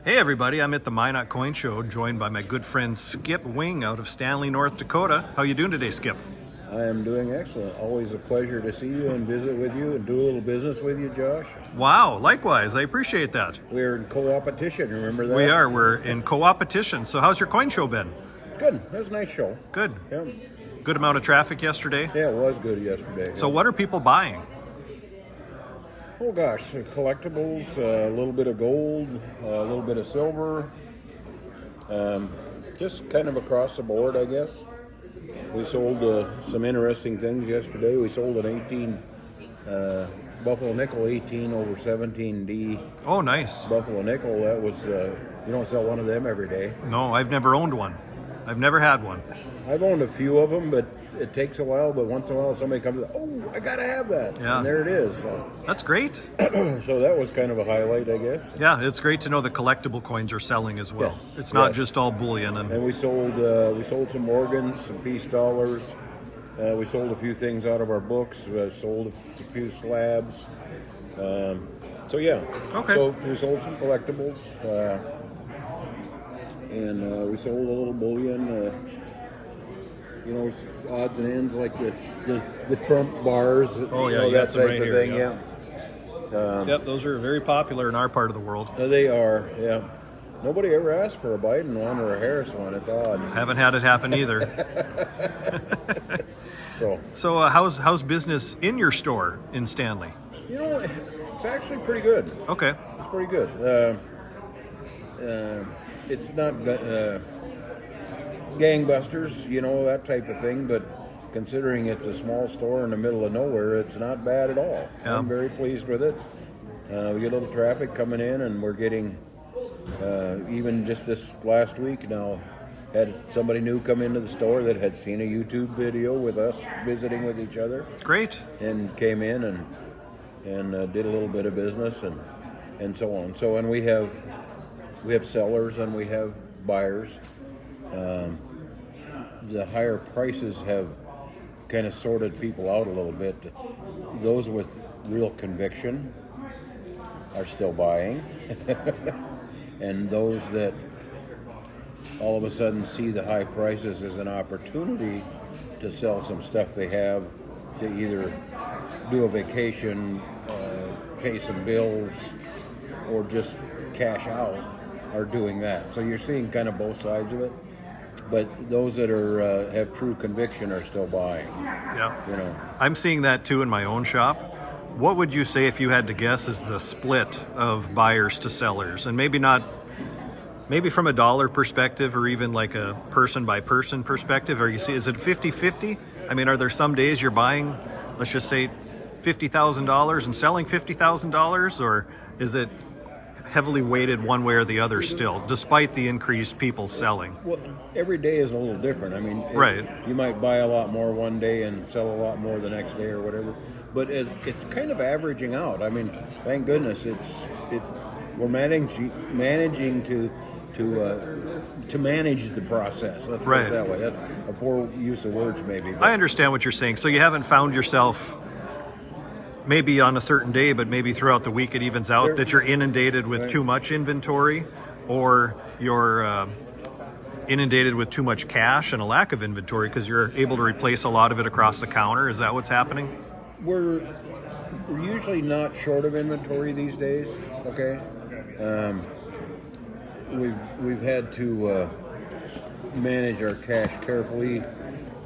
Hey everybody, I'm at the Minot Coin Show, joined by my good friend Skip Wing out of Stanley, North Dakota. How you doing today, Skip? I am doing excellent. Always a pleasure to see you and visit with you and do a little business with you, Josh. Wow, likewise, I appreciate that. We're in co-opetition, remember that? We're in co-opetition. So how's your coin show been? Good, that was a nice show. Good. Yeah, Good amount of traffic yesterday? yeah, it was good yesterday. So what are people buying? Oh gosh, collectibles, a little bit of gold, a little bit of silver, just kind of across the board, I guess. We sold some interesting things yesterday. We sold an 18 Buffalo Nickel 18 over 17D Oh, nice. Buffalo Nickel. That was, you don't sell one of them every day. No, I've never owned one. I've never had one. I've owned a few of them, but it takes a while. But once in a while, somebody comes, oh, I gotta have that, Yeah. and there it is. So, That's great. so that was kind of a highlight, I guess. Yeah, it's great to know the collectible coins are selling as well. Yes, It's not yes. just all bullion. And we sold some Morgans, some peace dollars. We sold a few things out of our books. Sold a few slabs. So yeah. Okay. So we sold some collectibles, and we sold a little bullion. Odds and ends like the Trump bars. Oh, yeah, you know, you got that some type right of here, thing. yeah. Yep, those are very popular in our part of the world. They are. Yeah. Nobody ever asked for a Biden one or a Harris one. It's odd. Haven't had it happen either. So how's business in your store in Stanley? It's actually pretty good. Okay. It's pretty good. It's not gangbusters, that type of thing, but considering it's a small store in the middle of nowhere, it's not bad at all. Yeah. I'm very pleased with it. We get a little traffic coming in, and we're getting, even just this last week now, had somebody new come into the store that had seen a YouTube video with us visiting with each other. Great. And came in and did a little bit of business and so on. So, and we have sellers and we have buyers. The higher prices have kind of sorted people out a little bit. Those with real conviction are still buying, and those that all of a sudden see the high prices as an opportunity to sell some stuff they have, to either do a vacation, pay some bills, or just cash out, are doing that. So you're seeing kind of both sides of it. But those that are have true conviction are still buying. Yeah. I'm seeing that too in my own shop. What would you say, if you had to guess, is the split of buyers to sellers? And maybe from a dollar perspective, or even like a person by person perspective, is it 50-50? I mean, are there some days you're buying, let's just say, $50,000 and selling $50,000, or is it heavily weighted one way or the other still, despite the increased people selling? Well, every day is a little different. I mean, Right. You might buy a lot more one day and sell a lot more the next day or whatever. But it's kind of averaging out. I mean, thank goodness we're managing to manage the process. Let's put Right. it that way. That's a poor use of words, maybe. But I understand what you're saying. So you haven't found yourself, maybe on a certain day, but maybe throughout the week it evens out, that you're inundated with too much inventory, or you're inundated with too much cash and a lack of inventory because you're able to replace a lot of it across the counter. Is that what's happening? We're usually not short of inventory these days. Okay. We've had to manage our cash carefully,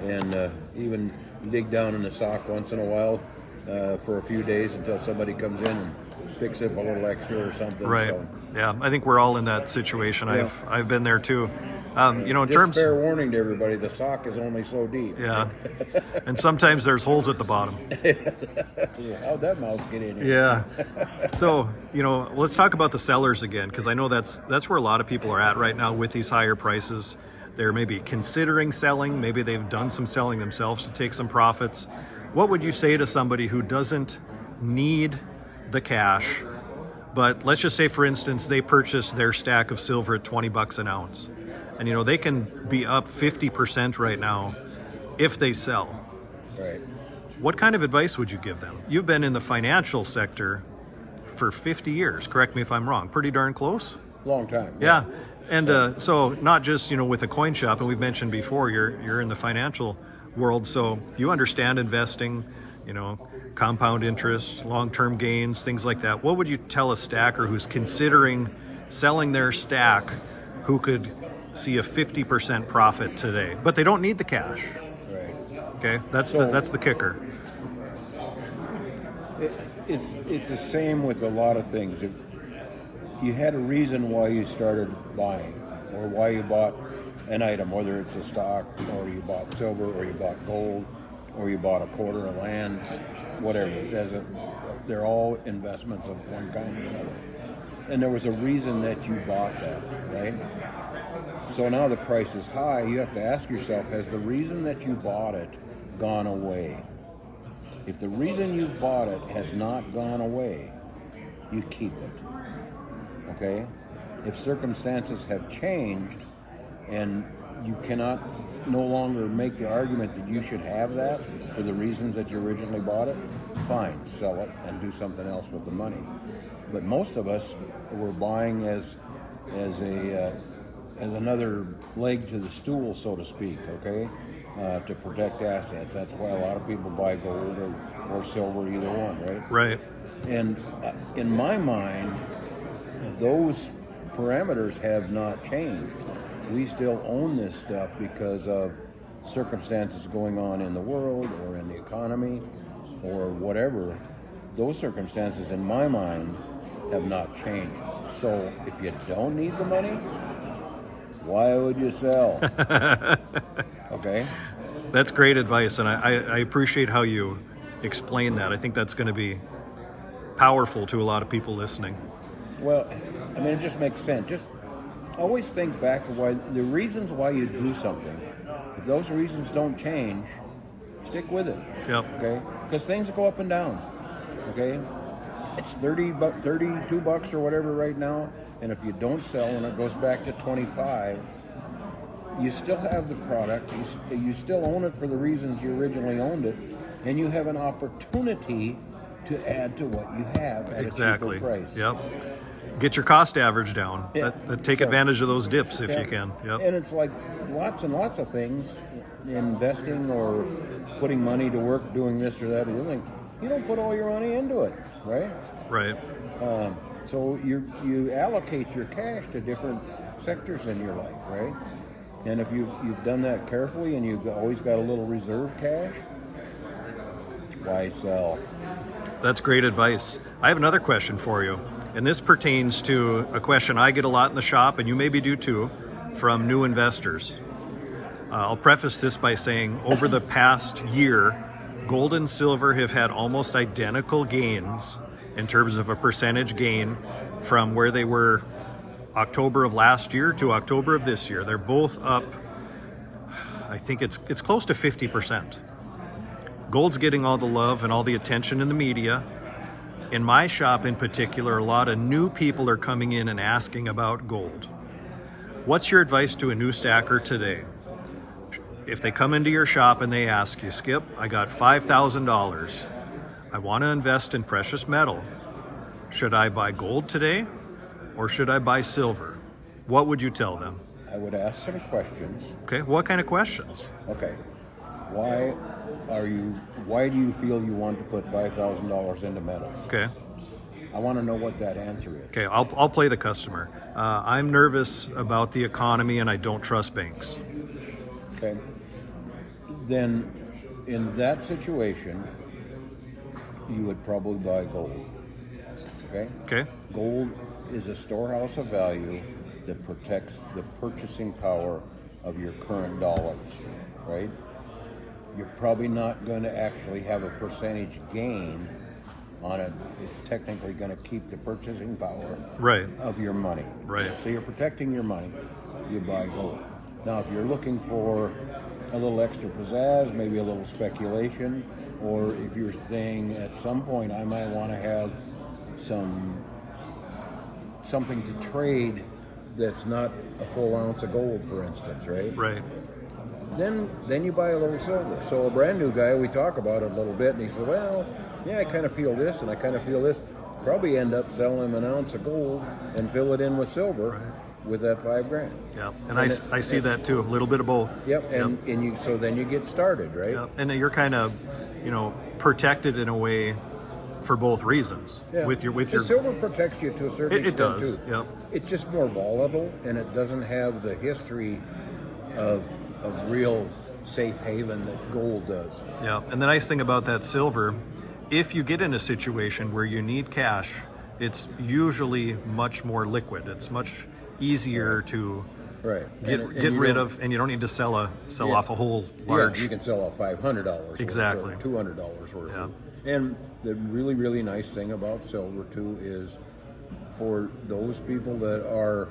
and even dig down in the sock once in a while for a few days until somebody comes in and picks up a little extra or something. Right. So, Yeah, I think we're all in that situation. Yeah. I've been there too. In just terms, fair warning to everybody: the sock is only so deep. yeah, and sometimes there's holes at the bottom. How'd that mouse get in here? Yeah. So, let's talk about the sellers again, because I know that's where a lot of people are at right now with these higher prices. They're maybe considering selling. Maybe they've done some selling themselves to take some profits. What would you say to somebody who doesn't need the cash, but let's just say, for instance, they purchase their stack of silver at $20 an ounce, and they can be up 50% right now if they sell. Right. What kind of advice would you give them? You've been in the financial sector for 50 years, correct me if I'm wrong, pretty darn close? Long time. Yeah. And so not just, with a coin shop, and we've mentioned before, you're in the financial world, so you understand investing, compound interest, long-term gains, things like that. What would you tell a stacker who's considering selling their stack who could see a 50% profit today, but they don't need the cash? Right. Okay, that's the kicker. It's the same with a lot of things. If you had a reason why you started buying, or why you bought an item, whether it's a stock, or you bought silver, or you bought gold, or you bought a quarter of land, whatever. They're all investments of one kind or another. And there was a reason that you bought that, right? So now the price is high. You have to ask yourself, has the reason that you bought it gone away? If the reason you bought it has not gone away, you keep it. Okay? If circumstances have changed and you cannot no longer make the argument that you should have that for the reasons that you originally bought it, fine, sell it and do something else with the money. But most of us were buying as another leg to the stool, so to speak, okay? To protect assets. That's why a lot of people buy gold or silver, either one, right? Right. And in my mind, those parameters have not changed. We still own this stuff because of circumstances going on in the world or in the economy or whatever. Those circumstances, in my mind, have not changed. So if you don't need the money, why would you sell? Okay? That's great advice, and I appreciate how you explain that. I think that's going to be powerful to a lot of people listening. Well, I mean, it just makes sense. Just always think back to why the reasons why you do something. If those reasons don't change, stick with it. Yep. Okay? Because things go up and down. Okay? It's $32 or whatever right now, and if you don't sell and it goes back to 25, you still have the product. You still own it for the reasons you originally owned it, and you have an opportunity to add to what you have at Exactly. a cheaper price. Yep. Get your cost average down. Yeah. Take advantage of those dips if Yeah. you can. Yep. And it's like lots and lots of things, investing or putting money to work, doing this or that or the other thing. You don't put all your money into it, right? Right. So you allocate your cash to different sectors in your life, right? And if you've done that carefully and you've always got a little reserve cash, why sell? That's great advice. I have another question for you, and this pertains to a question I get a lot in the shop, and you maybe do too, from new investors. I'll preface this by saying over the past year, gold and silver have had almost identical gains in terms of a percentage gain from where they were October of last year to October of this year. They're both up, I think it's close to 50%. Gold's getting all the love and all the attention in the media. In my shop in particular, a lot of new people are coming in and asking about gold. What's your advice to a new stacker today? If they come into your shop and they ask you, Skip, I got $5,000. I want to invest in precious metal. Should I buy gold today or should I buy silver? What would you tell them? I would ask some questions. Okay, what kind of questions? Okay. Why do you feel you want to put $5,000 into metals? Okay. I want to know what that answer is. Okay, I'll play the customer. I'm nervous about the economy and I don't trust banks. Okay. Then in that situation, you would probably buy gold. Okay? Okay. Gold is a storehouse of value that protects the purchasing power of your current dollars, right? You're probably not going to actually have a percentage gain on it. It's technically going to keep the purchasing power of your money. Right. So you're protecting your money. You buy gold. Now, if you're looking for a little extra pizzazz, maybe a little speculation, or if you're saying at some point I might want to have something to trade that's not a full ounce of gold, for instance, right? Right. Then you buy a little silver. So a brand new guy, we talk about it a little bit, and he said, well, yeah, I kind of feel this and I kind of feel this. probably end up selling them an ounce of gold and fill it in with silver with that $5,000. Yeah, and I see that too. A little bit of both. Yep, and you so then you get started, right? Yep. And you're kind of, protected in a way for both reasons. Yeah. With your The silver protects you to a certain it extent does. too. Yep. It's just more volatile, and it doesn't have the history of real safe haven that gold does. Yeah, and the nice thing about that silver, if you get in a situation where you need cash, it's usually much more liquid. It's much easier to get rid of, and you don't need to sell off a whole large. Yeah, you can sell off $500 Exactly. worth or $200 worth. Yeah. And the really, really nice thing about silver too is for those people that are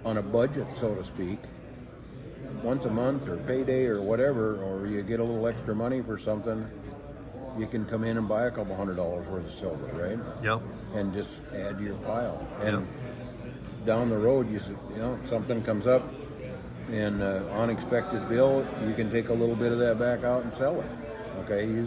on a budget, so to speak, once a month or payday or whatever, or you get a little extra money for something, you can come in and buy a couple $100 worth of silver, right? Yep. And just add to your pile. And down the road, something comes up, and unexpected bill, you can take a little bit of that back out and sell it. Okay, you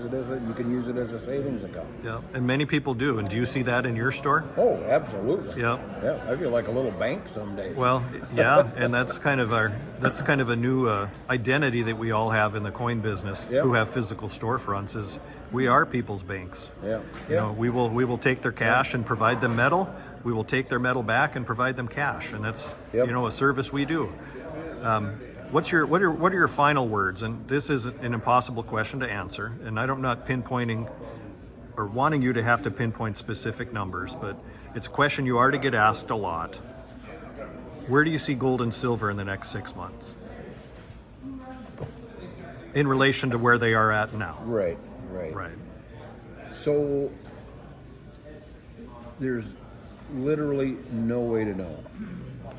can use it as a savings account. Yeah, and many people do. And do you see that in your store? Oh, absolutely. Yeah. Yeah, I feel like a little bank some days. Well, yeah, and that's kind of a new identity that we all have in the coin business who have physical storefronts. Is we are people's banks. Yeah. We will take their cash and provide them metal. We will take their metal back and provide them cash, and that's a service we do. What are your final words? And this is an impossible question to answer, and I'm not pinpointing or wanting you to have to pinpoint specific numbers, but it's a question you already get asked a lot. Where do you see gold and silver in the next 6 months in relation to where they are at now? Right. So there's literally no way to know.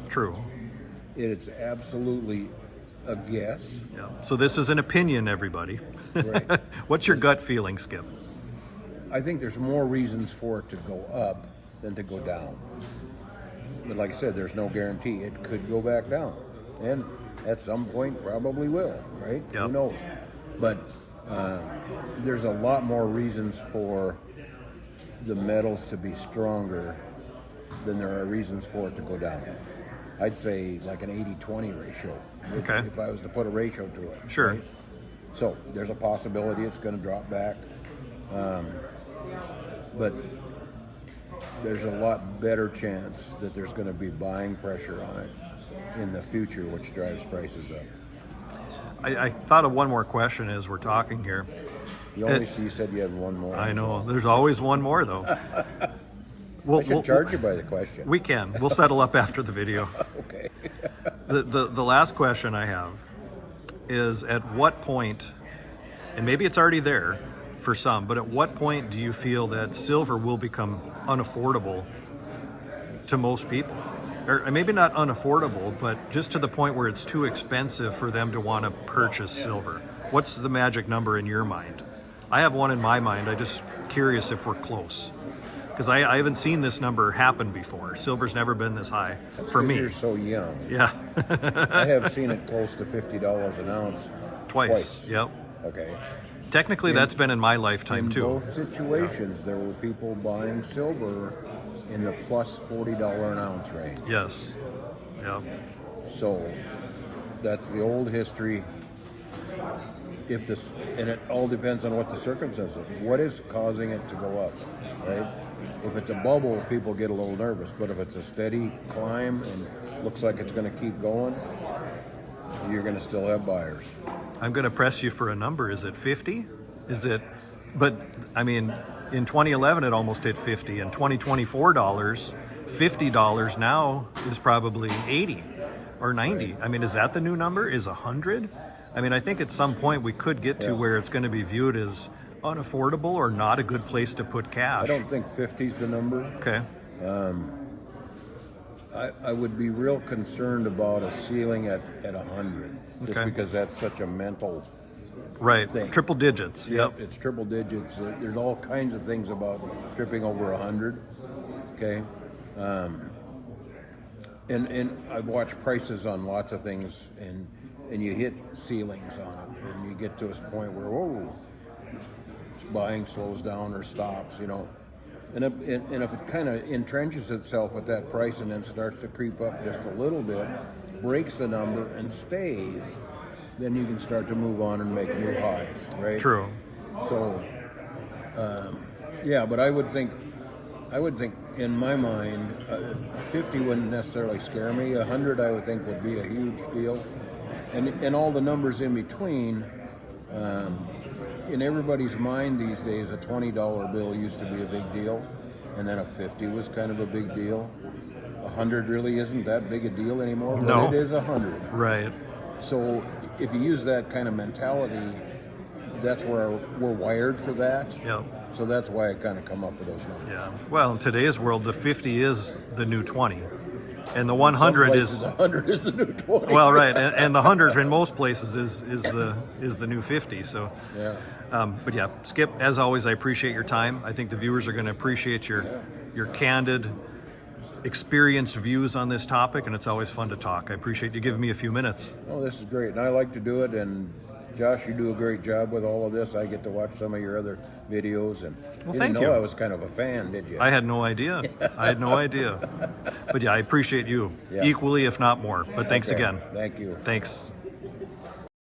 True. It's absolutely a guess. Yeah. So this is an opinion, everybody. Right. What's your gut feeling, Skip? I think there's more reasons for it to go up than to go down. But like I said, there's no guarantee. It could go back down. And at some point probably will, right? Yep. Who knows? But there's a lot more reasons for the metals to be stronger than there are reasons for it to go down. I'd say like an 80-20 ratio. Okay. If I was to put a ratio to it. Sure. Right? So there's a possibility it's going to drop back. But there's a lot better chance that there's going to be buying pressure on it in the future, which drives prices up. I thought of one more question as we're talking here. You said you had one more. I know. There's always one more, though. I should charge you by the question. We can. We'll settle up after the video. Okay. The last question I have is, at what point, and maybe it's already there for some, but at what point do you feel that silver will become unaffordable to most people? Or maybe not unaffordable, but just to the point where it's too expensive for them to want to purchase silver. What's the magic number in your mind? I have one in my mind. I'm just curious if we're close. Because I haven't seen this number happen before. Silver's never been this high for me. You're so young. Yeah. I have seen it close to $50 an ounce. Twice. Yep. Okay. Technically, that's been in my lifetime, too. In both situations, there were people buying silver in the plus $40 an ounce range. Yes. Yeah. So that's the old history. And it all depends on what the circumstances are. What is causing it to go up, right? If it's a bubble, people get a little nervous. But if it's a steady climb and looks like it's going to keep going, you're going to still have buyers. I'm going to press you for a number. Is it 50? Is it? But I mean, in 2011, it almost hit 50. In 2024 dollars, $50 now is probably 80 or 90. Right. I mean, is that the new number? Is 100? I mean, I think at some point we could get to where it's going to be viewed as unaffordable or not a good place to put cash. I don't think 50 is the number. Okay. I would be real concerned about a ceiling at 100, just because that's such a mental thing. Triple digits. Yep. It's triple digits. There's all kinds of things about tripping over 100. Okay. And I've watched prices on lots of things, and you hit ceilings on it, and you get to a point where buying slows down or stops. And if it kind of entrenches itself at that price and then starts to creep up just a little bit, breaks the number and stays, then you can start to move on and make new highs, right? True. So, yeah, but I would think in my mind, 50 wouldn't necessarily scare me. 100 I would think would be a huge deal, and all the numbers in between. In everybody's mind these days, a $20 bill used to be a big deal, and then a 50 was kind of a big deal. 100 really isn't that big a deal anymore, but No. it is 100. Right. So if you use that kind of mentality, that's where we're wired for that. Yep. So that's why I kind of come up with those numbers. Yeah. Well, in today's world, the 50 is the new 20, and the 100 is 100 is the new 20. well, right, and the 100 in most places is the new 50. So, Yeah. but yeah, Skip, as always, I appreciate your time. I think the viewers are going to appreciate your candid, experienced views on this topic, and it's always fun to talk. I appreciate you giving me a few minutes. Oh, this is great, and I like to do it. And Josh, you do a great job with all of this. I get to watch some of your other videos, and you thank didn't you. know I was kind of a fan, did you? I had no idea. I had no idea. But yeah, I appreciate you Yeah. equally, if not more. But thanks Okay. again. Thank you. Thanks.